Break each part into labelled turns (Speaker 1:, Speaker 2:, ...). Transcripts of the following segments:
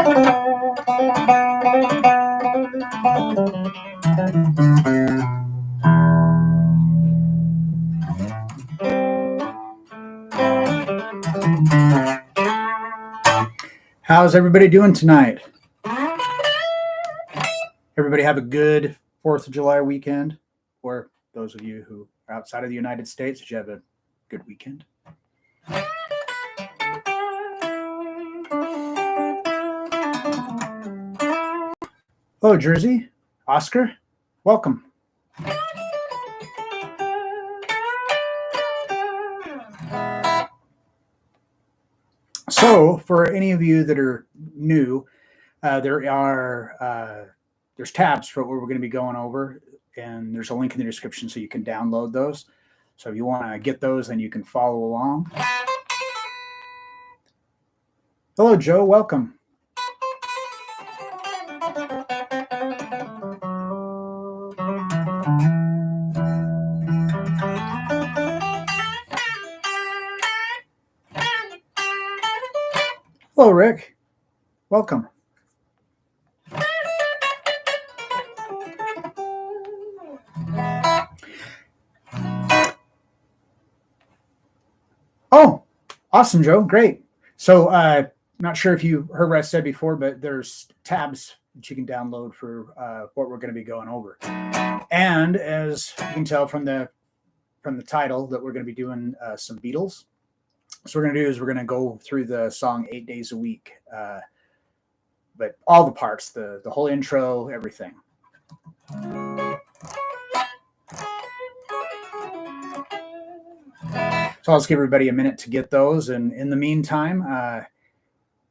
Speaker 1: How's everybody doing tonight? Everybody have a good 4th of July weekend? Or those of you who are outside of the United States, did you have a good weekend? Hello, Jersey. Oscar, welcome. So, for any of you that are new, there's tabs for what we're going to be going over, and there's a link in the description so you can download those. So if you want to get those, then you can follow along. Hello, Joe. Welcome. Hello, Rick. Welcome. Oh, awesome, Joe. Great. So, not sure if you heard what I said before, but there's tabs that you can download for what we're going to be going over. And as you can tell from the title, that we're going to be doing some Beatles. So what we're going to do is we're going to go through the song 8 days a week, but all the parts, the whole intro, everything. So I'll just give everybody a minute to get those. And in the meantime,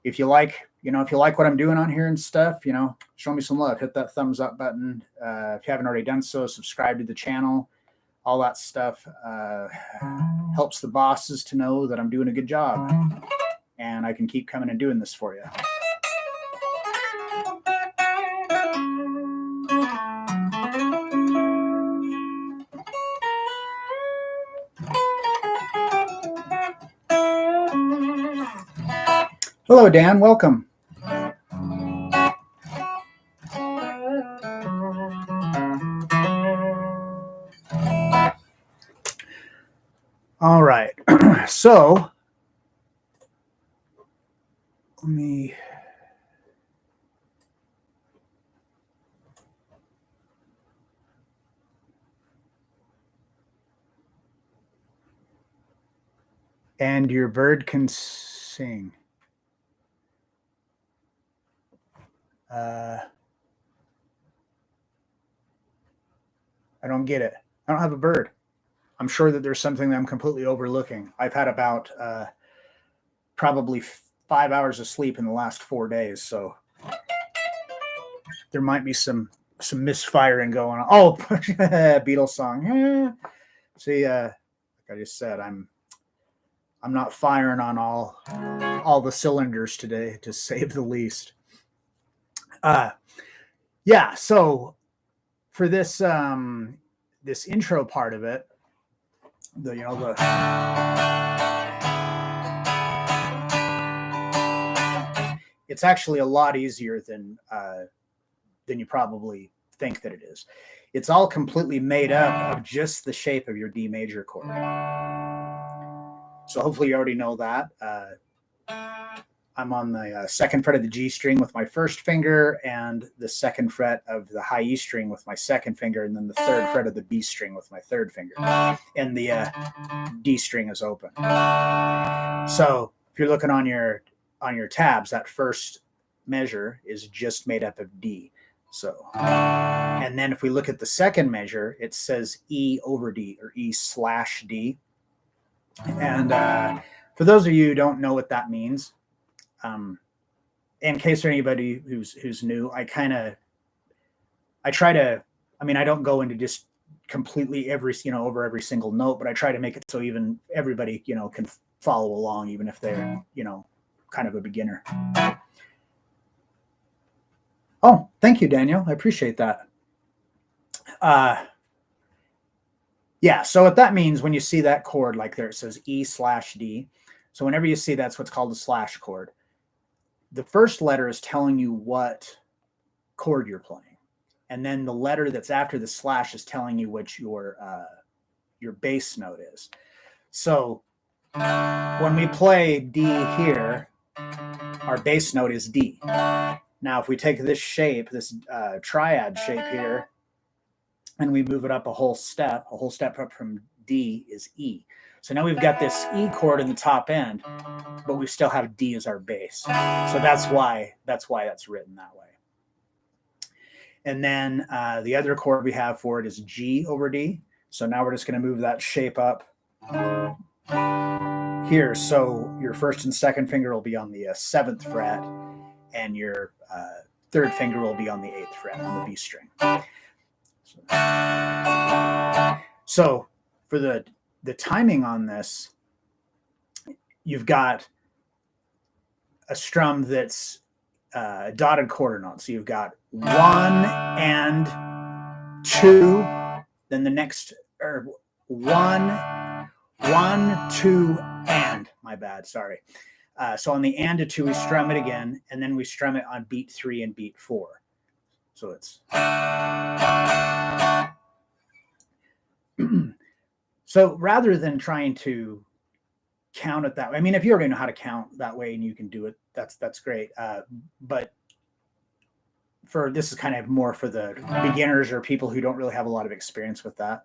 Speaker 1: if you like what I'm doing on here and stuff, show me some love. Hit that thumbs up button. If you haven't already done so, subscribe to the channel. All that stuff helps the bosses to know that I'm doing a good job and I can keep coming and doing this for you. Hello, Dan. Welcome. All right. So let me and your bird can sing. I don't get it. I don't have a bird. I'm sure that there's something that I'm completely overlooking. I've had about probably 5 hours of sleep in the last 4 days, so there might be some misfiring going on. Oh, Beatles song. See, like I just said, I'm not firing on all the cylinders today, to say the least. Yeah. So for this this intro part of it, it's actually a lot easier than you probably think that it is. It's all completely made up of just the shape of your D major chord. So hopefully you already know that. I'm on the second fret of the G string with my first finger, and the second fret of the high E string with my second finger, and then the third fret of the B string with my third finger, and the D string is open. So if you're looking on your tabs, that first measure is just made up of D. So, and then if we look at the second measure, it says E over D, or E/D. And for those of you who don't know what that means, in case for anybody who's new, I don't go into just completely over every single note, but I try to make it so even everybody, can follow along, even if they're, kind of a beginner. Oh, thank you, Daniel. I appreciate that. Yeah, so what that means when you see that chord like there, it says E/D. So whenever you see that's what's called a slash chord. the first letter is telling you what chord you're playing, and then the letter that's after the slash is telling you what your bass note is. So when we play D here, our bass note is D. Now, if we take this shape, this triad shape here, and we move it up a whole step up from D is E. So now we've got this E chord in the top end, but we still have D as our bass. So that's why that's written that way. And then the other chord we have for it is G over D. So now we're just going to move that shape up here. So your first and second finger will be on the 7th fret, and your third finger will be on the 8th fret on the B string. So for the timing on this, you've got a strum that's a dotted quarter note. So you've got 1 and 2, then the next, or 1, 2, and, my bad, sorry. So on the and to 2, we strum it again, and then we strum it on beat 3 and beat 4. So it's so rather than trying to count it that way, I mean, if you already know how to count that way and you can do it, that's great. But for this is kind of more for the beginners or people who don't really have a lot of experience with that.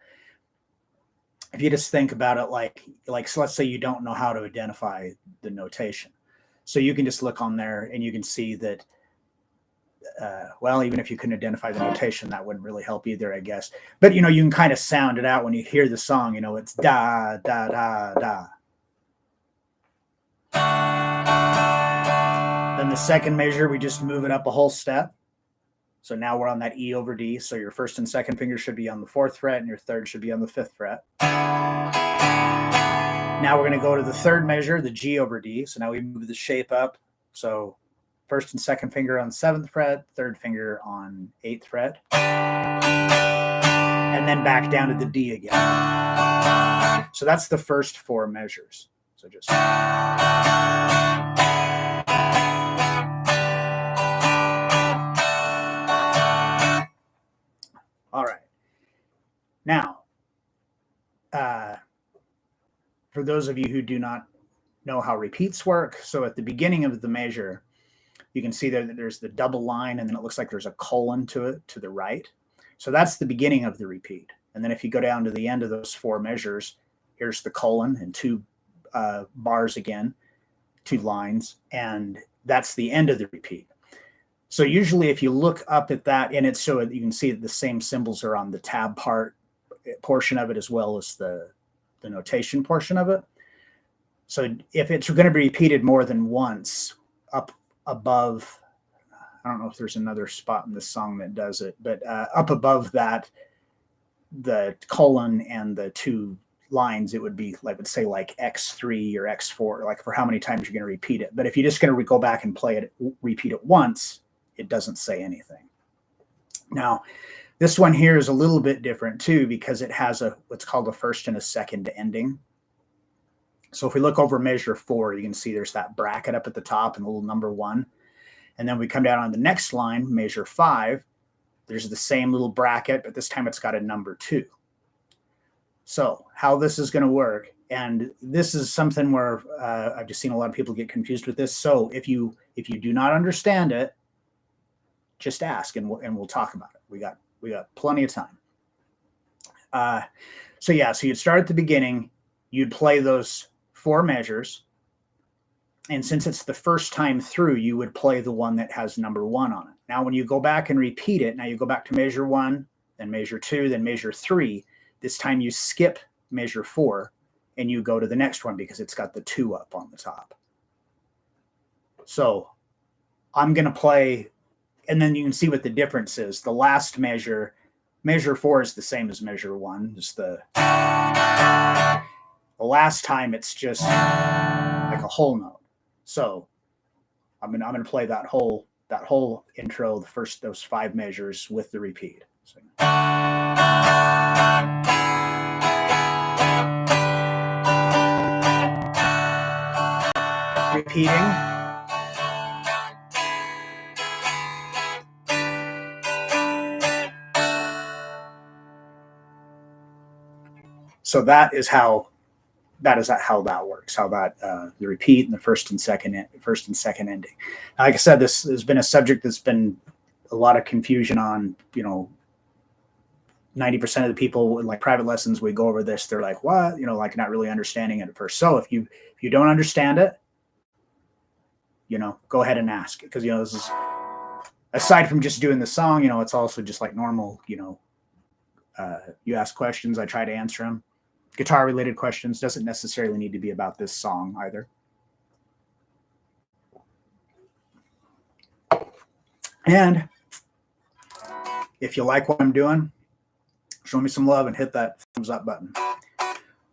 Speaker 1: If you just think about it like so let's say you don't know how to identify the notation. So you can just look on there and you can see that, well, even if you couldn't identify the notation, that wouldn't really help either, I guess. But, you can kind of sound it out when you hear the song, it's da, da, da, da. Then the second measure, we just move it up a whole step. So now we're on that E over D. So your first and second finger should be on the 4th fret and your third should be on the 5th fret. Now we're going to go to the third measure, the G over D. So now we move the shape up. So first and second finger on 7th fret, third finger on 8th fret. And then back down to the D again. So that's the first 4 measures. So just... All right. Now, for those of you who do not know how repeats work, so at the beginning of the measure, you can see there that there's the double line, and then it looks like there's a colon to it to the right. So that's the beginning of the repeat. And then if you go down to the end of those 4 measures, here's the colon and 2 bars again, 2 lines, and that's the end of the repeat. So usually if you look up at that, and it's so you can see that the same symbols are on the tab portion of it as well as the notation portion of it. So if it's going to be repeated more than once up above, I don't know if there's another spot in this song that does it, but up above that, the colon and the 2 lines, it would be like, let's say like X3 or X4, like for how many times you're going to repeat it. But if you're just going to go back and repeat it once, it doesn't say anything. Now, this one here is a little bit different too, because it has what's called a first and a second ending. So if we look over measure 4, you can see there's that bracket up at the top and the little number 1. And then we come down on the next line, measure 5, there's the same little bracket, but this time it's got a number 2. So how this is going to work, and this is something where I've just seen a lot of people get confused with this. So if you do not understand it, just ask, and we'll talk about it. We got plenty of time. So you'd start at the beginning, you'd play those 4 measures, and since it's the first time through, you would play the one that has number 1 on it. Now, when you go back and repeat it, now you go back to measure 1, then measure 2, then measure 3. This time you skip measure 4, and you go to the next one because it's got the 2 up on the top. So I'm going to play. And then you can see what the difference is. The last measure 4 is the same as measure 1. Just the last time it's just like a whole note. So I'm gonna play that whole intro, those 5 measures with the repeat. So. Repeating. So that is how that works. How that the repeat and the first and second ending. Like I said, this has been a subject that's been a lot of confusion on. 90% of the people in like private lessons, we go over this, they're like, what? Like not really understanding it at first. So if you don't understand it, go ahead and ask, because this is, aside from just doing the song, it's also just like normal. You ask questions, I try to answer them. Guitar related questions, doesn't necessarily need to be about this song either. And if you like what I'm doing, show me some love and hit that thumbs up button.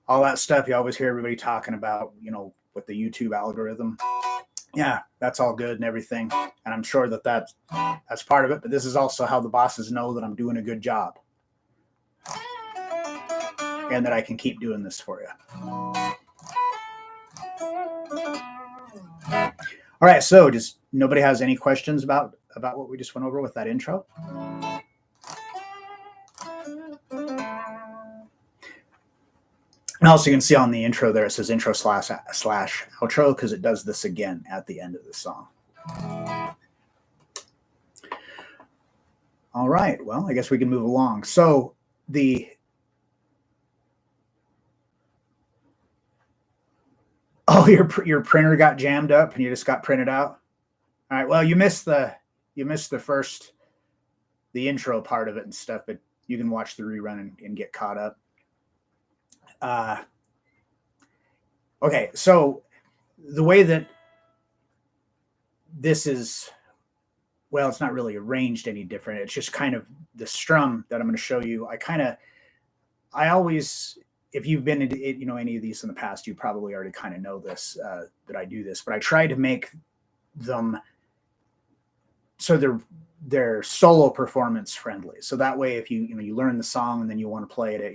Speaker 1: All that stuff you always hear everybody talking about, with the YouTube algorithm. Yeah, that's all good and everything. And I'm sure that's part of it. But this is also how the bosses know that I'm doing a good job. And that I can keep doing this for you. All right, so just nobody has any questions about what we just went over with that intro? And also you can see on the intro there, it says intro / outro, because it does this again at the end of the song. All right, well, I guess we can move along. So your printer got jammed up and you just got printed out. All right, well, you missed the intro part of it and stuff, but you can watch the rerun and get caught up. Okay, so the way that this is, well, it's not really arranged any different. It's just kind of the strum that I'm going to show you. I always, if you've been into any of these in the past, you probably already kind of know this, that I do this, but I try to make them so they're solo performance friendly. So that way, if you learn the song and then you want to play it at,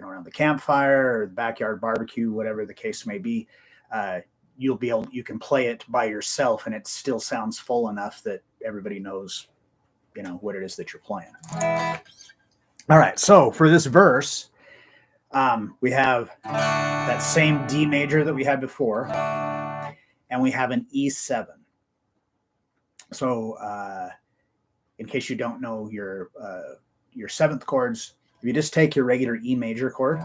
Speaker 1: around the campfire or the backyard barbecue, whatever the case may be, you can play it by yourself and it still sounds full enough that everybody knows, what it is that you're playing. All right. So for this verse, we have that same D major that we had before, and we have an E7. So in case you don't know your seventh chords, if you just take your regular E major chord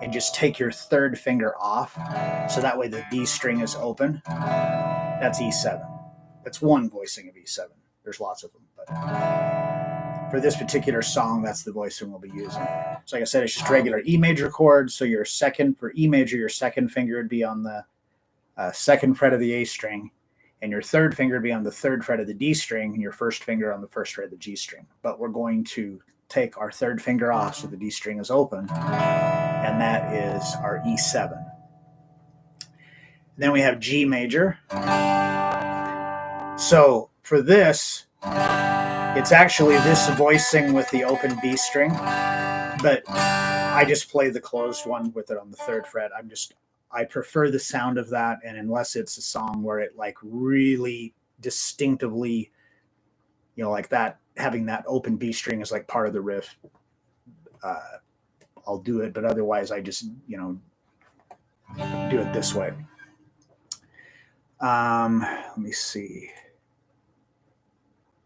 Speaker 1: and just take your third finger off, so that way the D string is open, that's E7. That's one voicing of E7. There's lots of them, but for this particular song, that's the voicing we'll be using. So like I said, it's just regular E major chord. So for E major, your second finger would be on the second fret of the A string, and your third finger would be on the third fret of the D string, and your first finger on the first fret of the G string. But we're going to take our third finger off so the D string is open, and that is our E7. Then we have G major. So for this, it's actually this voicing with the open B string, but I just play the closed one with it on the third fret. I prefer the sound of that, and unless it's a song where it like really distinctively, like that, having that open B string is like part of the riff, I'll do it, but otherwise I just, do it this way. Let me see.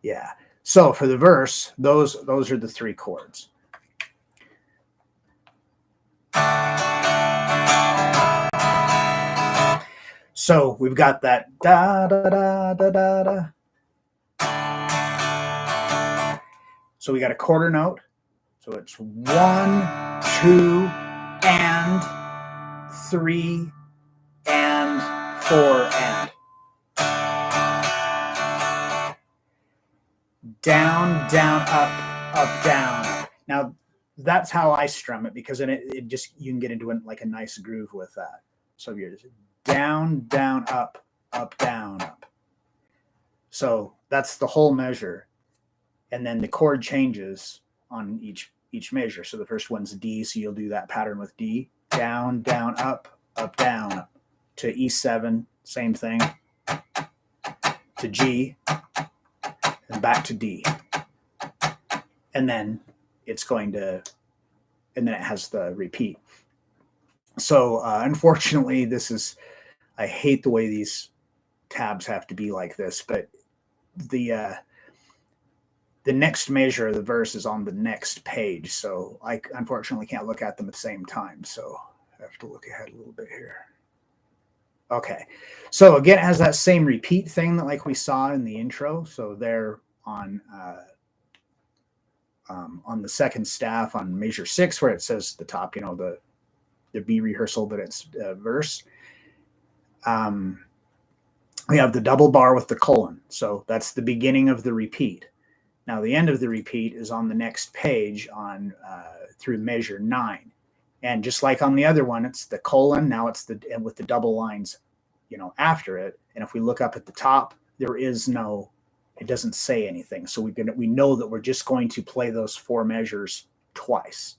Speaker 1: Yeah. So for the verse, those are the three chords. So we've got that da da da da da da. So we got a quarter note. So it's 1, 2, and 3, and 4, and. Down, down, up, down. Now, that's how I strum it, because then it just, you can get into like a nice groove with that. So you're just down, down, up, down, up. So that's the whole measure. And then the chord changes on each measure. So the first one's D, so you'll do that pattern with D. Down, down, up, down, up. To E7, same thing. To G. And back to D. And then it's going to and then it has the repeat. So unfortunately, I hate the way these tabs have to be like this, but the next measure of the verse is on the next page. So I unfortunately can't look at them at the same time. So I have to look ahead a little bit here. Okay. So again, it has that same repeat thing that like we saw in the intro. So they're on the second staff on measure 6, where it says the top, the B rehearsal, but it's verse. We have the double bar with the colon. So that's the beginning of the repeat. Now the end of the repeat is on the next page on through measure 9. And just like on the other one, it's the colon. Now it's and with the double lines, after it. And if we look up at the top, it doesn't say anything. So we know that we're just going to play those 4 measures twice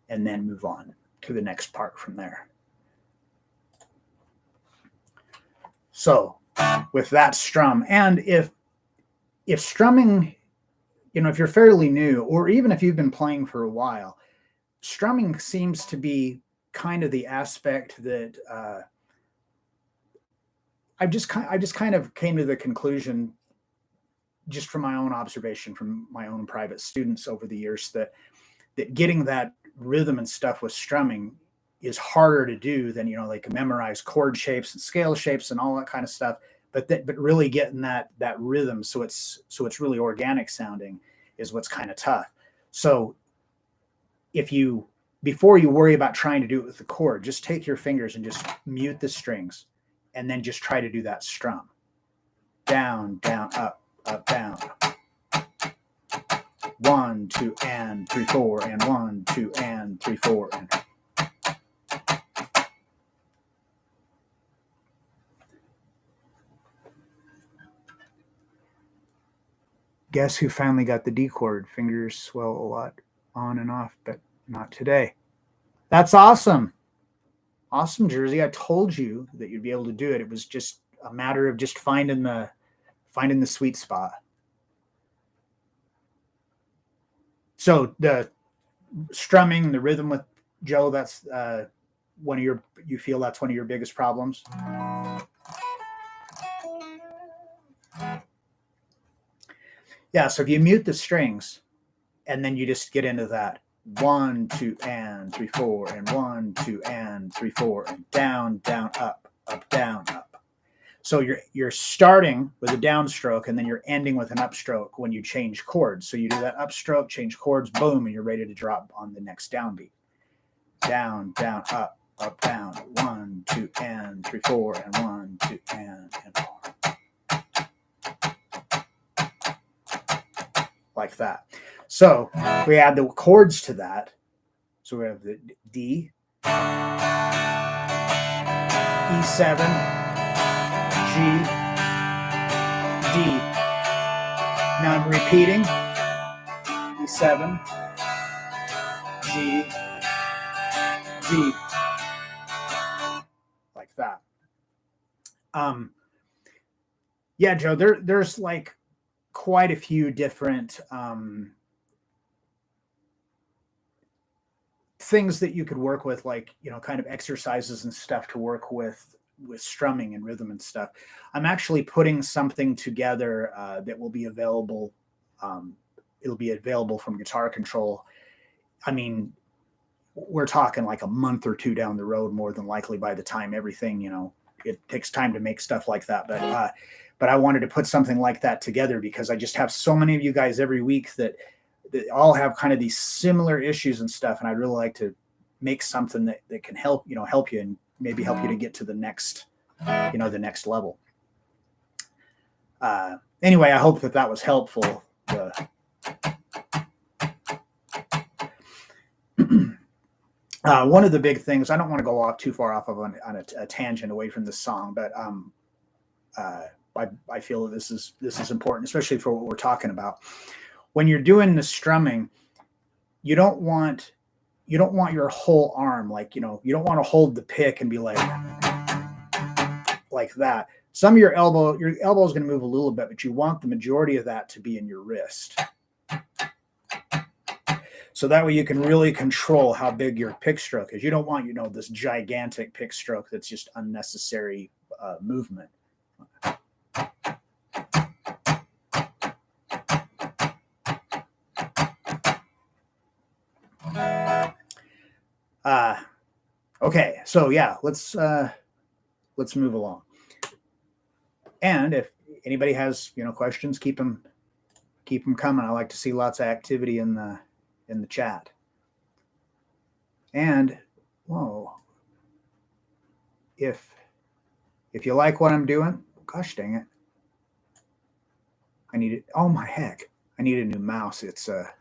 Speaker 1: and then move on to the next part from there. So with that strum, and if strumming, if you're fairly new, or even if you've been playing for a while, strumming seems to be kind of the aspect that I just kind of came to the conclusion, just from my own observation from my own private students over the years, that getting that rhythm and stuff with strumming is harder to do than, they can memorize chord shapes and scale shapes and all that kind of stuff. But really getting that rhythm, so it's really organic sounding, is what's kind of tough. So before you worry about trying to do it with the chord, just take your fingers and just mute the strings, and then just try to do that strum. Down, down, up, up, down. 1, 2, and 3, 4, and 1, 2, and 3, 4, and. Guess who finally got the D chord? Fingers swell a lot on and off, but not today. That's awesome. Awesome, Jersey. I told you that you'd be able to do it. It was just a matter of just finding the sweet spot. So the strumming, the rhythm with Joe, that's you feel that's one of your biggest problems? Yeah, so if you mute the strings and then you just get into that 1, 2, and 3, 4, and 1, 2, and 3, 4, and down, down, up, up, down, up. So you're starting with a downstroke, and then you're ending with an upstroke when you change chords. So you do that upstroke, change chords, boom, and you're ready to drop on the next downbeat. Down, down, up, down. 1, 2, and 3, 4, and 1, 2, and 4. Like that. So we add the chords to that. So we have the D, E7, G, D. Now I'm repeating E7, G, D. Like that. Yeah, Joe, there's like quite a few different things that you could work with, like, kind of exercises and stuff to work with strumming and rhythm and stuff. I'm actually putting something together that will be available. It'll be available from Guitar Control. I mean, we're talking like a month or 2 down the road, more than likely, by the time everything, it takes time to make stuff like that. But I wanted to put something like that together because I just have so many of you guys every week that all have kind of these similar issues and stuff. And I'd really like to make something that can help you and maybe help you to get to the next, the next level. Anyway, I hope that was helpful. One of the big things, I don't want to go off too far off of on a tangent away from this song, but I feel that this is important, especially for what we're talking about. When you're doing the strumming, you don't want your whole arm, like, you don't want to hold the pick and be like that. Some of your elbow is going to move a little bit, but you want the majority of that to be in your wrist. So So that way you can really control how big your pick stroke is. You don't want, this gigantic pick stroke that's just unnecessary movement. Okay, so yeah, let's move along. And if anybody has questions, keep them coming. I like to see lots of activity in the chat. And if you like what I'm doing, gosh dang it, I need it. Oh my heck, I need a new mouse. It's or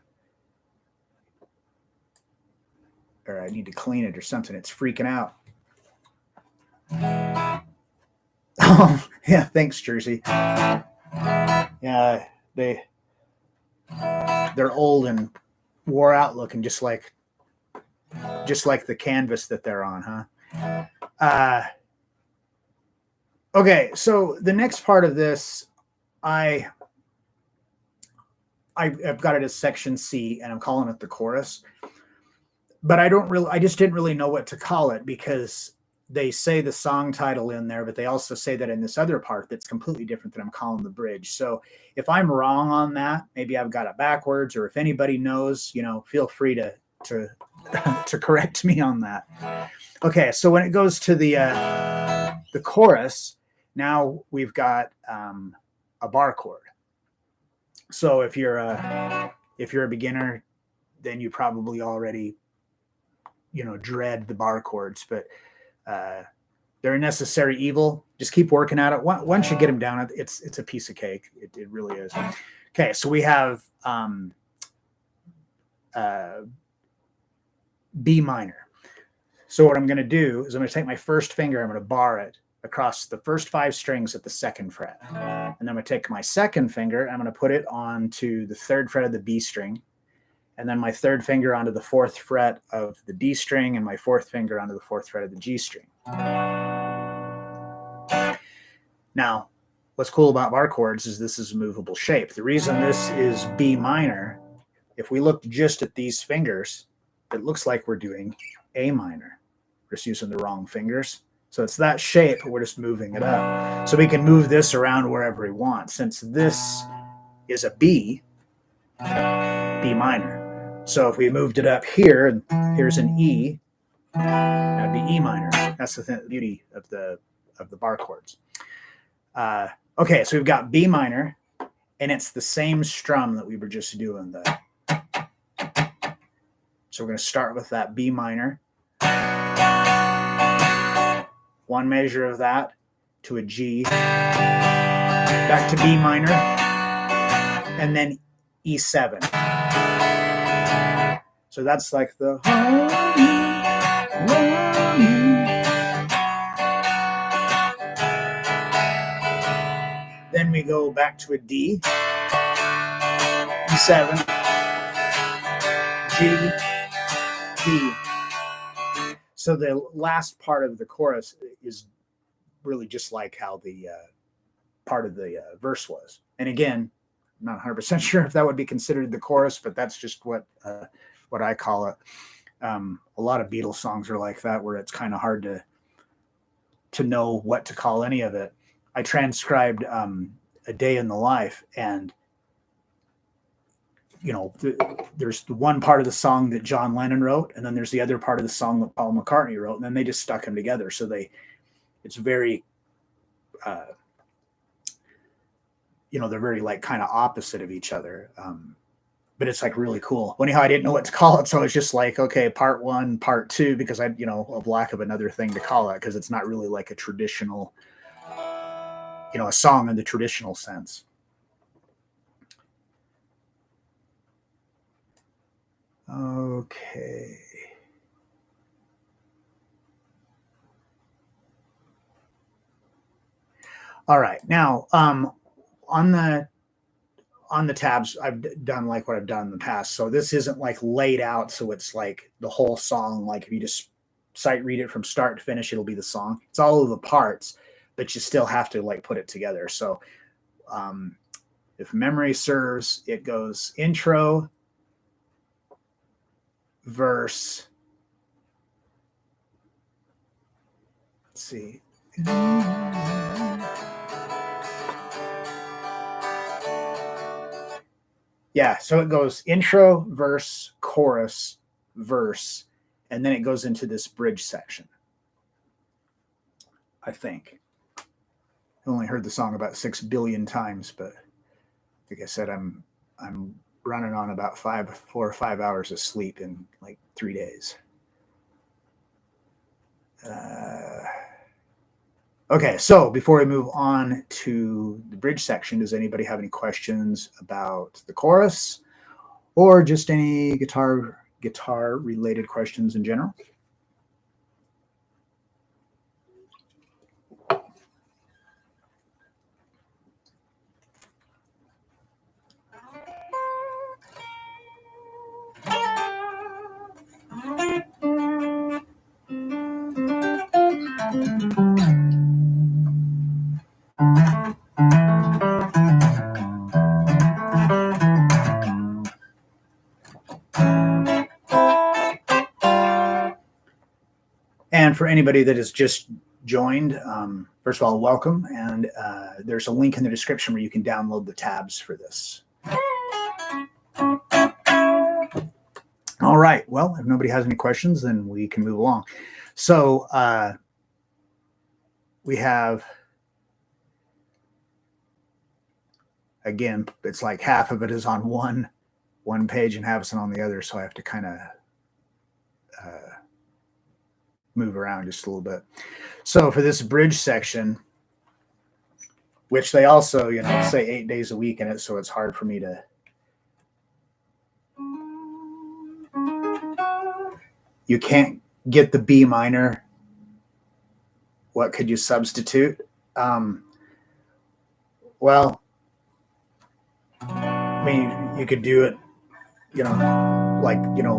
Speaker 1: I need to clean it or something. It's freaking out. Oh yeah, thanks, Jersey. Yeah, they're old and wore out looking, just like the canvas that they're on, huh? Okay, so the next part of this, I've got it as section C, and I'm calling it the chorus. But I just didn't really know what to call it, because they say the song title in there, but they also say that in this other part that's completely different that I'm calling the bridge. So if I'm wrong on that, maybe I've got it backwards, or if anybody knows, feel free to correct me on that. Okay, so when it goes to the chorus, now we've got a bar chord. So if you're a beginner, then you probably already dread the bar chords, but they're a necessary evil. Just keep working at it. Once you get them down, it's a piece of cake. It really is. Okay, so we have B minor. So what I'm going to do is I'm going to take my first finger, I'm going to bar it across the first 5 strings at the 2nd fret. And then I'm going to take my second finger, I'm going to put it onto the 3rd fret of the B string, and then my 3rd finger onto the 4th fret of the D string, and my 4th finger onto the 4th fret of the G string. Now, what's cool about bar chords is this is a movable shape. The reason this is B minor, if we look just at these fingers, it looks like we're doing A minor. We're just using the wrong fingers. So it's that shape, but we're just moving it up. So we can move this around wherever we want. Since this is a B minor. So if we moved it up here, here's an E, that'd be E minor. That's the beauty of the bar chords. Okay, so we've got B minor, and it's the same strum that we were just doing. So we're going to start with that B minor. 1 measure of that to a G, back to B minor, and then E7. So that's like the then we go back to a D, E7, G, D. So the last part of the chorus is really just like how the part of the verse was. And again, I'm not 100% sure if that would be considered the chorus, but that's just what I call it. A lot of Beatles songs are like that, where it's kind of hard to know what to call any of it. I transcribed A Day in the Life, and there's the one part of the song that John Lennon wrote, and then there's the other part of the song that Paul McCartney wrote, and then they just stuck them together. So it's very, they're very like kind of opposite of each other. But it's like really cool. Anyhow, I didn't know what to call it, so it's just like, okay, part 1, part 2, because of lack of another thing to call it, because it's not really like a traditional, a song in the traditional sense. Okay. All right. Now, on the tabs, I've done like what I've done in the past. So this isn't like laid out, so it's like the whole song. Like if you just sight read it from start to finish, it'll be the song. It's all of the parts, but you still have to like put it together. So if memory serves, it goes intro, verse. Let's see. Yeah, so it goes intro, verse, chorus, verse, and then it goes into this bridge section. I think. I only heard the song about 6 billion times, but like I said, I'm running on about 4 or 5 hours of sleep in like 3 days. Okay, so before we move on to the bridge section, does anybody have any questions about the chorus or just any guitar related questions in general? And for anybody that has just joined, first of all, welcome. And there's a link in the description where you can download the tabs for this. All right. Well, if nobody has any questions, then we can move along. So we have, again, it's like half of it is on one page and half is on the other. So I have to kind of move around just a little bit. So for this bridge section, which they also, say 8 days a week in it, so it's hard for me to. You can't get the B minor. What could you substitute? Well, I mean, you could do it,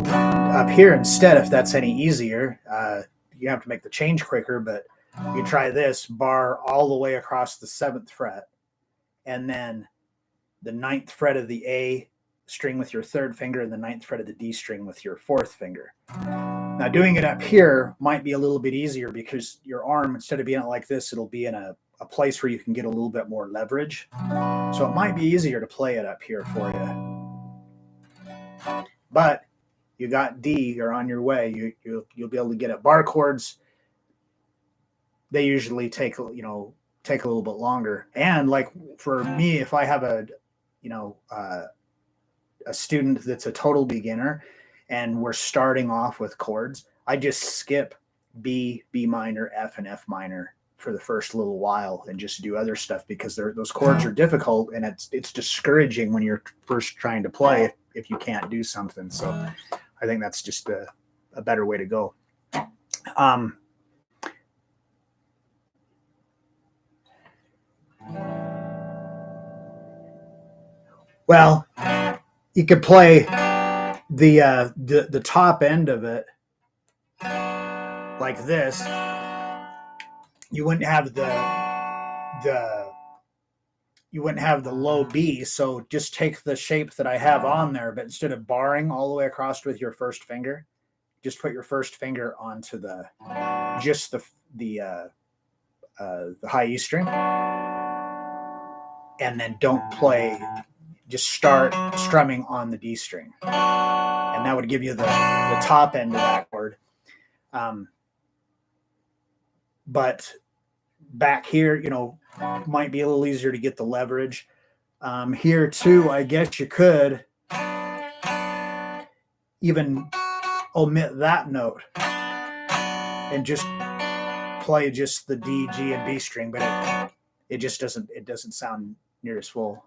Speaker 1: up here instead, if that's any easier. You have to make the change quicker, but you try this bar all the way across the 7th fret, and then the 9th fret of the A string with your 3rd finger and the 9th fret of the D string with your 4th finger. Now, doing it up here might be a little bit easier because your arm, instead of being like this, it'll be in a place where you can get a little bit more leverage. So it might be easier to play it up here for you. But you got D, you're on your way. You'll be able to get it. Bar chords, they usually take a little bit longer. And like for me, if I have a student that's a total beginner and we're starting off with chords, I just skip B minor, F, and F minor for the first little while and just do other stuff because those chords are difficult and it's discouraging when you're first trying to play if you can't do something. So I think that's just a better way to go. Well, you could play the top end of it like this. You wouldn't have the low B, so just take the shape that I have on there, but instead of barring all the way across with your first finger, just put your first finger onto the high E string, and then don't play. Just start strumming on the D string, and that would give you the top end of that chord. But back here, might be a little easier to get the leverage. Here too, I guess you could even omit that note and just play just the D, G, and B string, but it just doesn't sound near as full.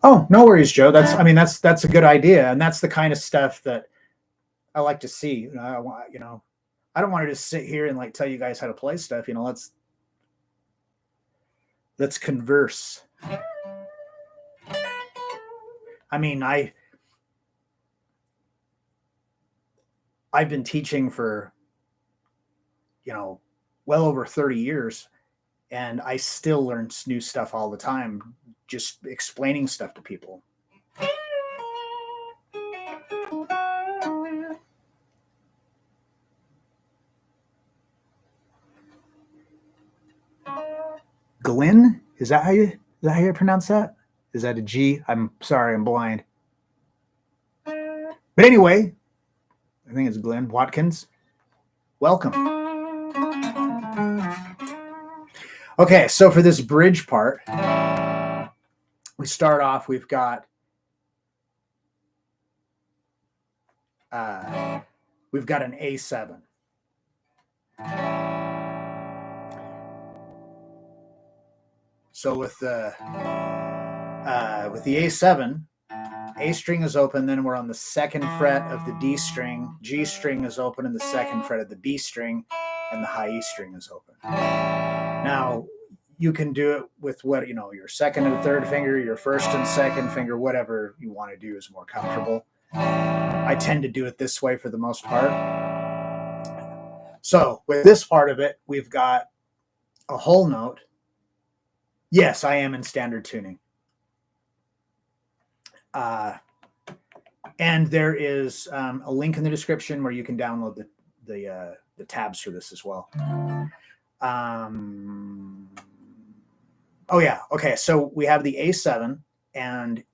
Speaker 1: Oh, no worries, Joe. That's a good idea, and that's the kind of stuff that I like to see. I don't want to just sit here and like tell you guys how to play stuff. Let's converse. I mean, I've been teaching for well over 30 years, And I still learn new stuff all the time, just explaining stuff to people. Glenn? Is that how you pronounce that? Is that a G? I'm sorry, I'm blind. But anyway, I think it's Glenn Watkins. Welcome. Okay, so for this bridge part, we start off, we've got an A7. So with the A7, A string is open, then we're on the second fret of the D string, G string is open in the second fret of the B string, and the high E string is open. Now, you can do it with what, your second and third finger, your first and second finger, whatever you want to do is more comfortable. I tend to do it this way for the most part. So with this part of it, we've got a whole note. Yes, I am in standard tuning. And there is a link in the description where you can download the tabs for this as well. Oh yeah, okay. So we have the A7, and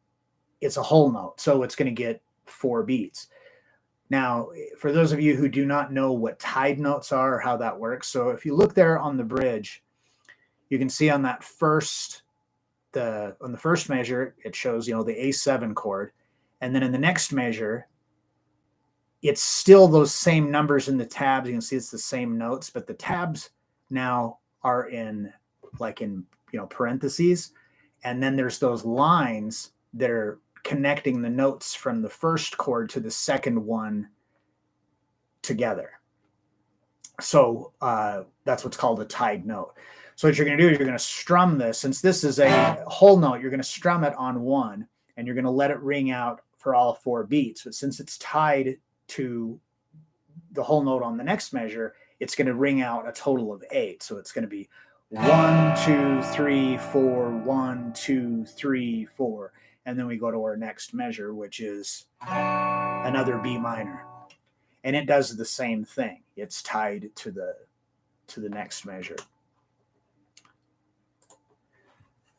Speaker 1: it's a whole note, so it's going to get 4 beats. Now, for those of you who do not know what tied notes are or how that works, so if you look there on the bridge, you can see on that on the first measure, it shows, the A7 chord. And then in the next measure, it's still those same numbers in the tabs. You can see it's the same notes, but the tabs now are in parentheses. And then there's those lines that are connecting the notes from the first chord to the second one together. So that's what's called a tied note. So what you're going to do is you're going to strum this. Since this is a whole note, you're going to strum it on one, and you're going to let it ring out for all 4 beats. But since it's tied to the whole note on the next measure, it's going to ring out a total of 8. So it's going to be 1, 2, 3, 4, 1, 2, 3, 4. And then we go to our next measure, which is another B minor. And it does the same thing. It's tied to the next measure.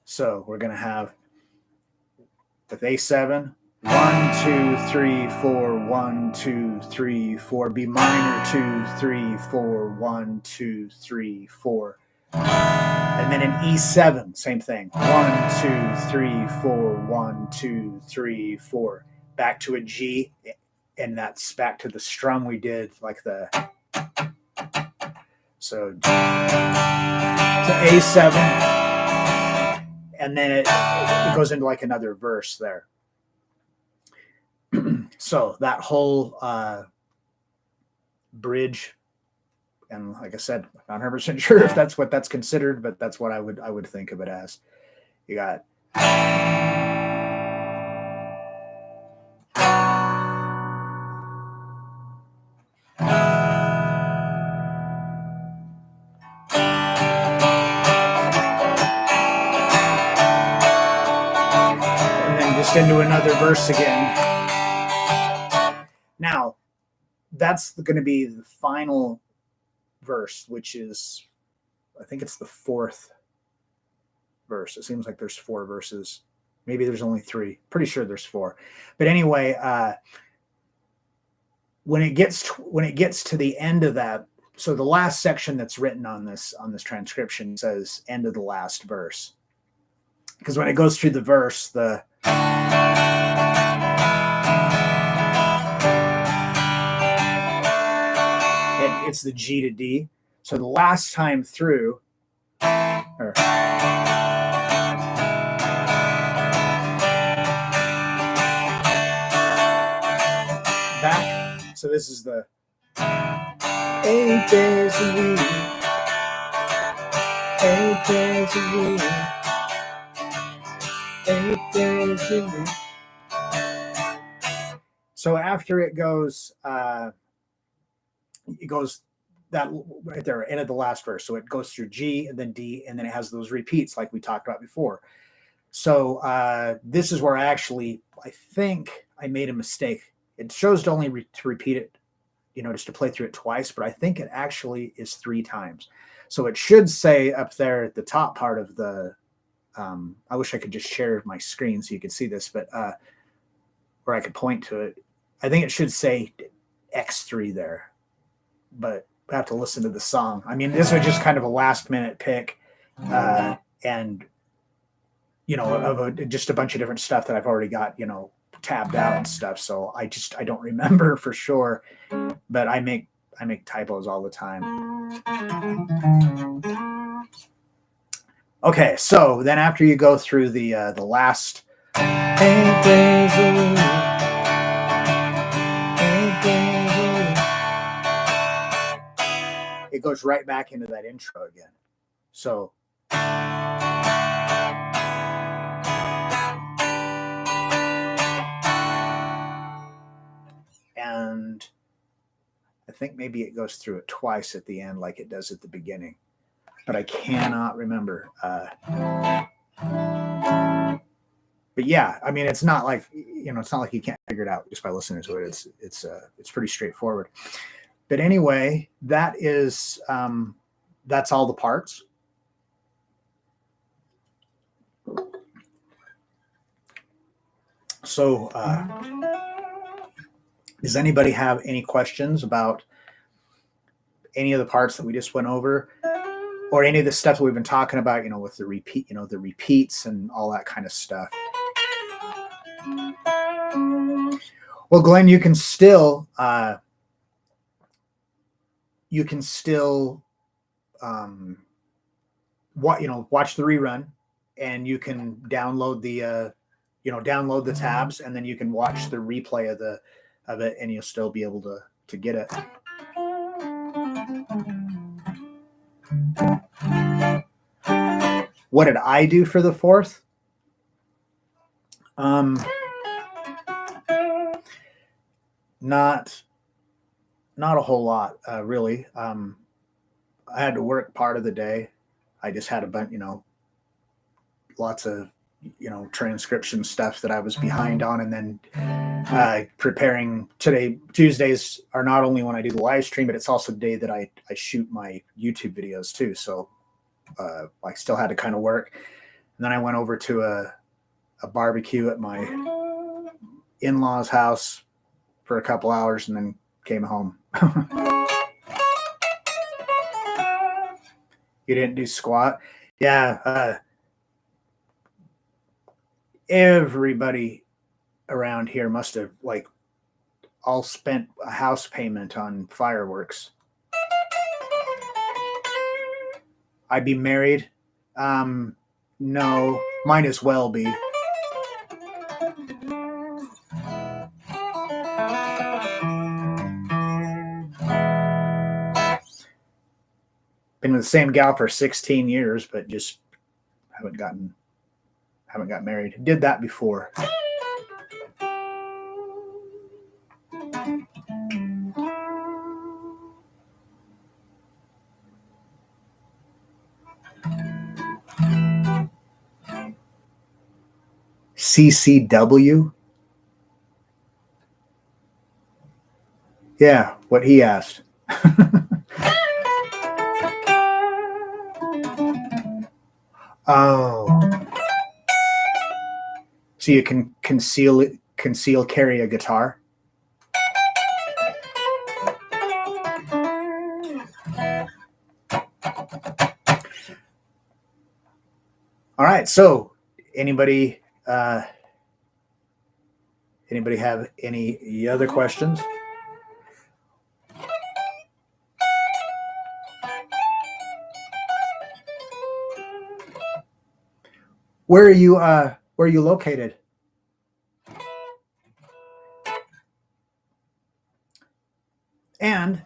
Speaker 1: So we're going to have with A7, 1, 2, 3, 4, 1, 2, 3, 4, B minor, 2, 3, 4, 1, 2, 3, 4. And then in E7, same thing. 1, 2, 3, 4, 1, 2, 3, 4. Back to a G, and that's back to the strum we did, so to A7. And then it goes into another verse there. So that whole bridge, and like I said, I'm not 100% sure if that's what that's considered, but that's what I would think of it as. You got into another verse again. Now, that's going to be the final verse, which is, I think it's the 4th verse. It seems like there's 4 verses. Maybe there's only 3. Pretty sure there's 4. But anyway, when it gets to the end of that, so the last section that's written on this transcription says end of the last verse. Because when it goes through the verse, it's the G to D. So the last time through, back. So this is the 8 days a week, 8 days a week, 8 days a week. So after it goes that right there, end of the last verse. So it goes through G and then D, and then it has those repeats like we talked about before. So this is where I think I made a mistake. It shows to only to repeat it, just to play through it twice, but I think it actually is 3 times. So it should say up there at the top part of the, I wish I could just share my screen so you could see this, but where I could point to it. I think it should say X3 there, but I have to listen to the song. I mean, this was just kind of a last minute pick, and of just a bunch of different stuff that I've already got, tabbed out and stuff. So I don't remember for sure, but I make typos all the time. Okay, so then after you go through the last, it goes right back into that intro again. So and I think maybe it goes through it twice at the end like it does at the beginning, but I cannot remember. But yeah, I mean, it's not like it's not like you can't figure it out just by listening to it. It's pretty straightforward. But anyway, that is that's all the parts. So, does anybody have any questions about any of the parts that we just went over, or any of the stuff that we've been talking about? With the repeats and all that kind of stuff. Well, Glenn, you can still watch the rerun, and you can download the tabs, and then you can watch the replay of it, and you'll still be able to get it. What did I do for the 4th? Not a whole lot, really. I had to work part of the day. I just had a bunch, lots of, transcription stuff that I was behind on, and then preparing today. Tuesdays are not only when I do the live stream, but it's also the day that I shoot my YouTube videos too. So I still had to kind of work. And then I went over to a barbecue at my in-laws' house for a couple hours, and then came home. You didn't do squat? Yeah. Everybody around here must have all spent a house payment on fireworks. I'd be married? No, might as well be. Been with the same gal for 16 years, but just haven't got married. Did that before. CCW? Yeah, what he asked. Oh. So you can conceal carry a guitar? All right. So anybody have any other questions? Where are you located? And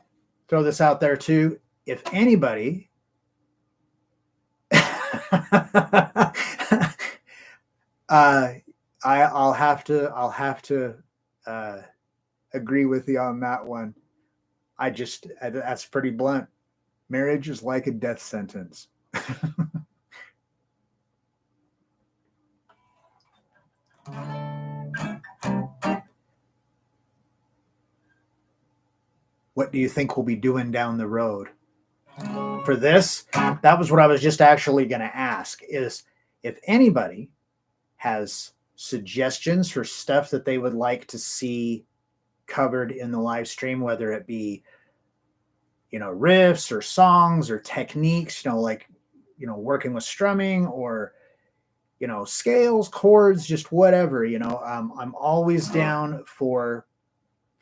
Speaker 1: throw this out there too. If anybody I'll have to agree with you on that one. That's pretty blunt. Marriage is like a death sentence. What do you think we'll be doing down the road? For this, that was what I was just actually going to ask, is if anybody has suggestions for stuff that they would like to see covered in the live stream, whether it be, riffs or songs or techniques, like, working with strumming or, scales, chords, just whatever, I'm always down for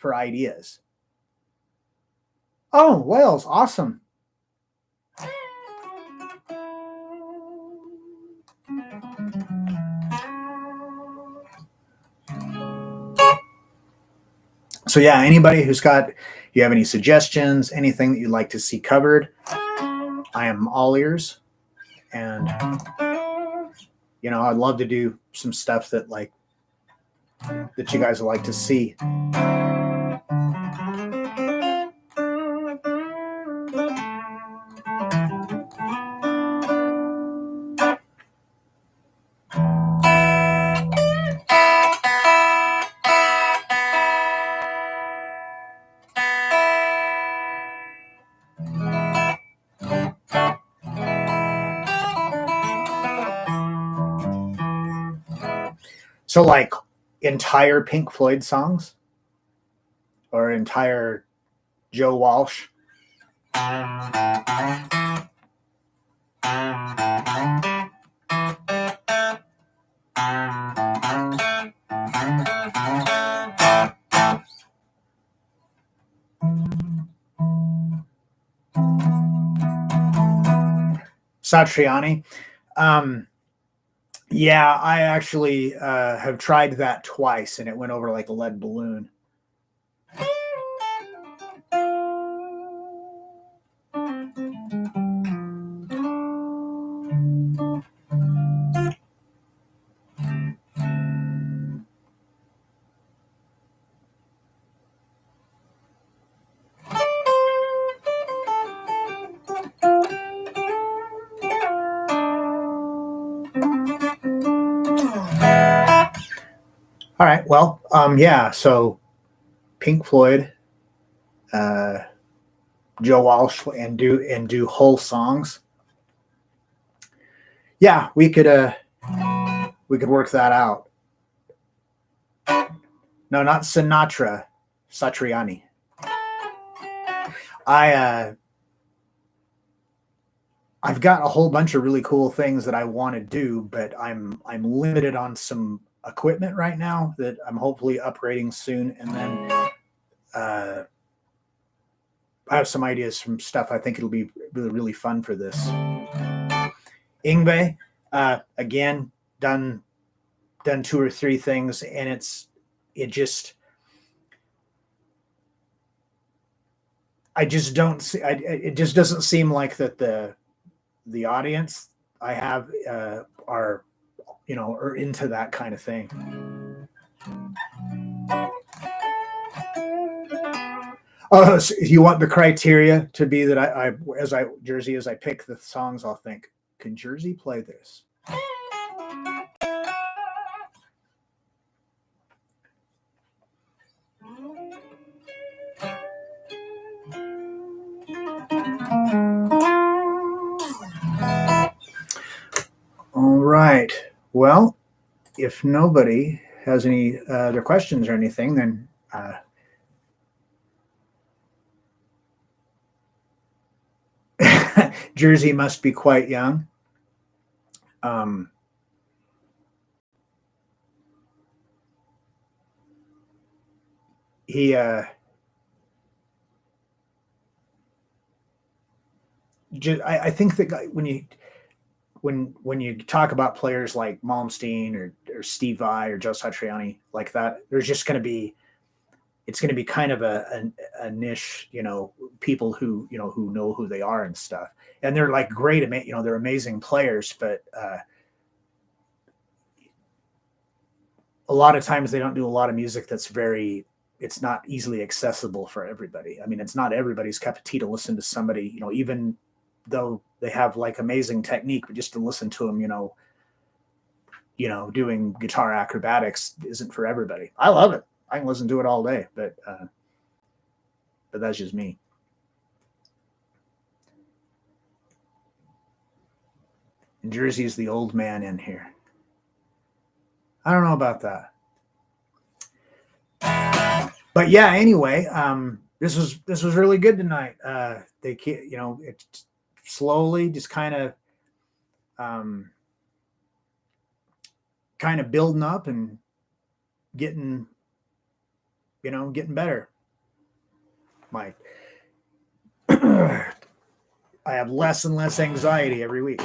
Speaker 1: ideas. Oh, Wales, awesome. So yeah, anybody who's you have any suggestions, anything that you'd like to see covered, I am all ears. And I'd love to do some stuff that you guys would like to see. So entire Pink Floyd songs or entire Joe Walsh. Satriani. Yeah, I actually have tried that twice, and it went over like a lead balloon. All right. Well, yeah. So Pink Floyd, Joe Walsh, and do whole songs. Yeah, we could work that out. No, not Sinatra, Satriani. I've got a whole bunch of really cool things that I want to do, but I'm limited on some equipment right now that I'm hopefully upgrading soon, and then I have some ideas from stuff I think it'll be really, really fun for this. Yngwie, again, done 2 or 3 things, and it just doesn't seem like that the audience I have are into that kind of thing. Oh, so you want the criteria to be that as I pick the songs, I'll think, can Jersey play this? All right. Well, if nobody has any other questions or anything, then Jersey must be quite young. He I think that when you talk about players like Malmsteen or Steve Vai or Joe Satriani like that, there's just going to be kind of a niche, people who know who they are and stuff, and they're like great, they're amazing players, but a lot of times they don't do a lot of music that's very it's not easily accessible for everybody. I mean, it's not everybody's cup of tea to listen to somebody, even though they have like amazing technique, but just to listen to them, doing guitar acrobatics isn't for everybody. I love it. I can listen to it all day, but that's just me. And Jersey's the old man in here. I don't know about that. But yeah, anyway, this was really good tonight. They can't, it's slowly just kind of building up and getting better. I have less and less anxiety every week.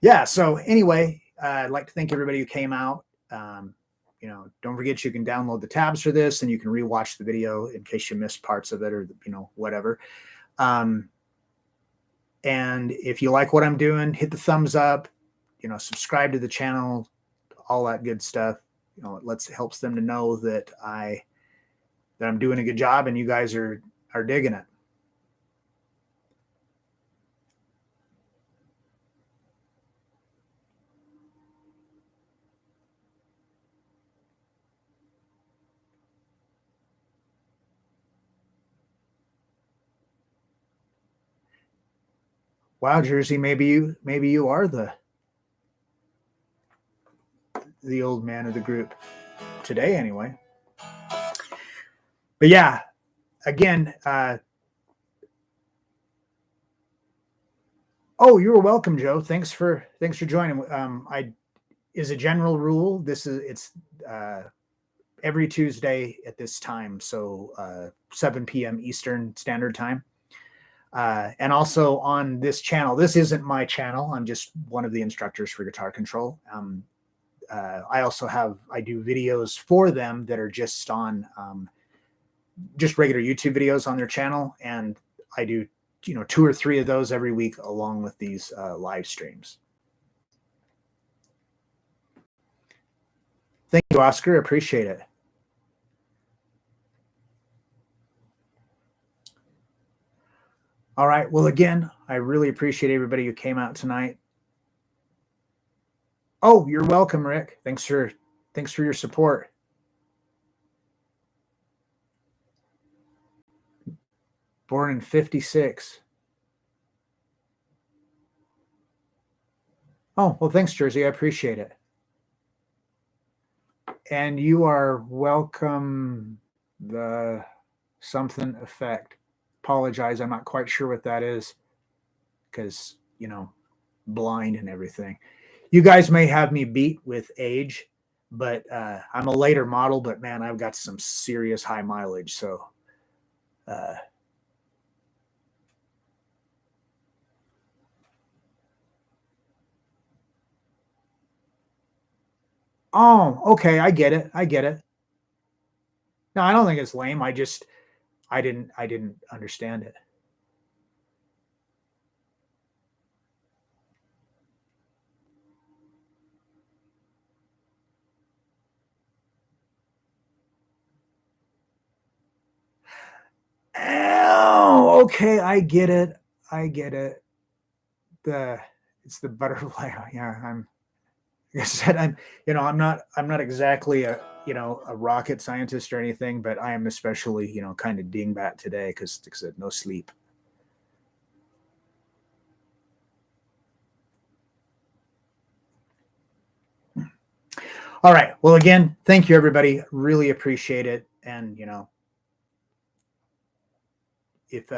Speaker 1: Yeah. So anyway, I'd like to thank everybody who came out. Don't forget you can download the tabs for this, and you can rewatch the video in case you missed parts of it or whatever. And if you like what I'm doing, hit the thumbs up. Subscribe to the channel, all that good stuff. It helps them to know that I'm doing a good job and you guys are digging it. Wow, Jersey, maybe you are the old man of the group today anyway. But yeah, again, oh, you're welcome, Joe. Thanks for joining. Is a general rule. It's every Tuesday at this time. So 7 p.m. Eastern Standard Time. And also on this channel, this isn't my channel. I'm just one of the instructors for Guitar Control. I do videos for them that are just on just regular YouTube videos on their channel. And I do, 2 or 3 of those every week along with these live streams. Thank you, Oscar. Appreciate it. All right. Well, again, I really appreciate everybody who came out tonight. Oh, you're welcome, Rick. Thanks for your support. Born in 56. Oh, well, thanks, Jersey. I appreciate it. And you are welcome. The something effect. Apologize. I'm not quite sure what that is because, blind and everything. You guys may have me beat with age, but I'm a later model, but man, I've got some serious high mileage. So, oh, okay. I get it. No, I don't think it's lame. I didn't understand it. Oh, okay. I get it. It's the butterfly. Yeah, like I said, I'm not exactly a rocket scientist or anything, but I am especially, kind of dingbat today because like I said, no sleep. All right. Well, again, thank you, everybody. Really appreciate it. And, if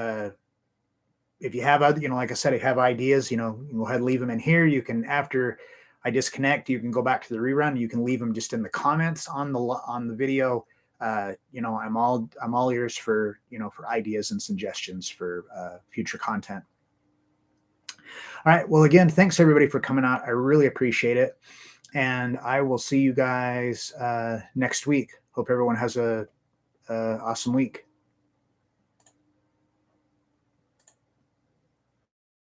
Speaker 1: you have other, like I said, if you have ideas, you can go ahead and leave them in here. You can, after I disconnect, you can go back to the rerun. You can leave them just in the comments on the video. I'm all ears for ideas and suggestions for future content. All right. Well, again, thanks everybody for coming out. I really appreciate it. And I will see you guys next week. Hope everyone has a awesome week.